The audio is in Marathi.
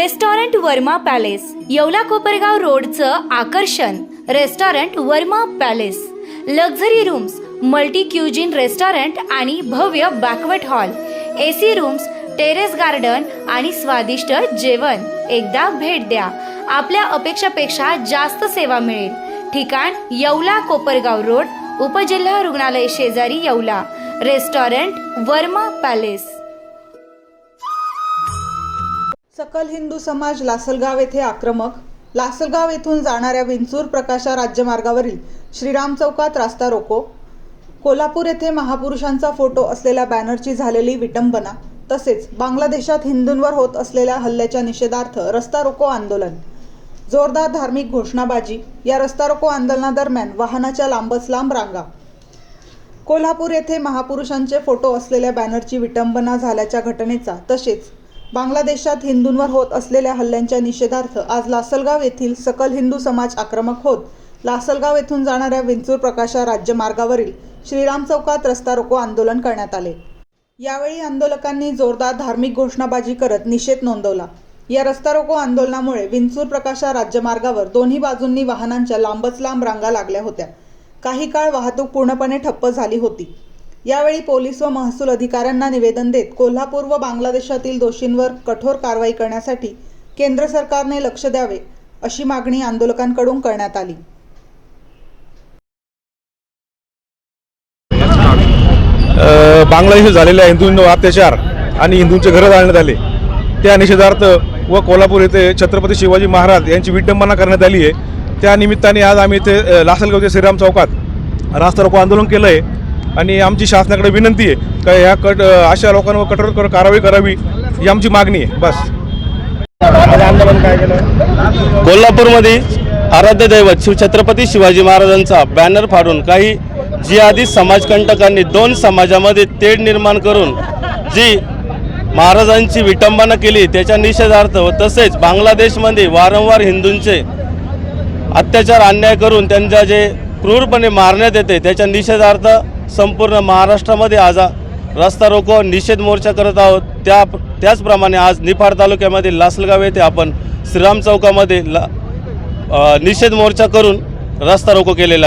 रेस्टॉरंट वर्मा पॅलेस, येवला कोपरगाव रोडचं आकर्षण restaurant Verma palace. Luxury rooms, multi cuisine restaurant आणि भव्य banquet hall, AC rooms, terrace garden आणि स्वादिष्ट जेवण. एकदा भेट द्या. आपल्या अपेक्षापेक्षा जास्त सेवा मिळेल. ठिकाण येवला कोपरगाव रोड, उपजिल्हा रुग्णालय शेजारी येवला. Restaurant Verma palace. सकल हिंदू समाज लासलगाव येथे आक्रमक. लासलगाव येथून जाणाऱ्या विंचूर प्रकाशा राज्यमार्गावरील श्रीराम चौकात रास्ता रोको. कोल्हापूर येथे महापुरुषांचा फोटो असलेल्या बॅनरची झालेली विटंबना. तसेच बांगलादेशात हिंदूंवर होत असलेल्या हल्ल्याच्या निषेधार्थ रस्ता रोको आंदोलन. जोरदार धार्मिक घोषणाबाजी. या रस्ता रोको आंदोलनादरम्यान वाहनाच्या लांबच लांब रांगा. कोल्हापूर येथे महापुरुषांचे फोटो असलेल्या बॅनरची विटंबना झाल्याच्या घटनेचा तसेच बांगलादेशात हिंदूंवर होत असलेल्या हल्ल्यांच्या निषेधार्थ आज लासलगाव येथील सकल हिंदू समाज आक्रमक होत लासलगाव येथून जाणाऱ्या विंचूर प्रकाशा राज्यमार्गावरील श्रीराम चौकात रस्ता रोको आंदोलन करण्यात आले. यावेळी आंदोलकांनी जोरदार धार्मिक घोषणाबाजी करत निषेध नोंदवला. या रस्ता रोको आंदोलनामुळे विंचूर प्रकाशा राज्यमार्गावर दोन्ही बाजूंनी वाहनांच्या लांबच लांब रांगा लागल्या होत्या. काही काळ वाहतूक पूर्णपणे ठप्प झाली होती. यावेळी पोलीस व महसूल अधिकाऱ्यांना निवेदन देत कोल्हापूर व बांगलादेशातील दोषींवर कठोर कारवाई करण्यासाठी केंद्र सरकारने लक्ष द्यावे अशी मागणी आंदोलकांकडून करण्यात आली. बांगलादेशात झालेल्या हिंदूंवर अत्याचार आणि हिंदूंचे घरं जाळण्यात आले त्या निषेधार्थ व कोल्हापूर येथे छत्रपती शिवाजी महाराज यांची विटंबना करण्यात आली आहे. त्या निमित्ताने आज आम्ही इथे लासलगाव येथे श्रीराम चौकात रास्ता रोको आंदोलन केलं आहे आणि आमची शासनाकडे विनंती आहे का ह्या अशा लोकांवर कठोर कारवाई करावी ही आमची मागणी आहे. बस. आंदोलन काय केलं? कोल्हापूरमध्ये आराध्य दैवत छत्रपती शिवाजी महाराजांचा बॅनर फाडून काही जिहादी समाजकंटकांनी दोन समाजामध्ये तेढ निर्माण करून जी महाराजांची विटंबना केली त्याच्या निषेधार्थ व तसेच बांगलादेशमध्ये वारंवार हिंदूंचे अत्याचार अन्याय करून त्यांच्या जे क्रूरपणे मारण्यात येते त्याच्या निषेधार्थ संपूर्ण महाराष्ट्रामध्ये आज रस्ता रोको निषेध मोर्चा करत आहोत. त्याचप्रमाणे आज निफाड तालुक्यामध्ये लासलगाव येथे आपण श्रीराम चौकामध्ये निषेध मोर्चा करून रस्ता रोको केलेला आहे.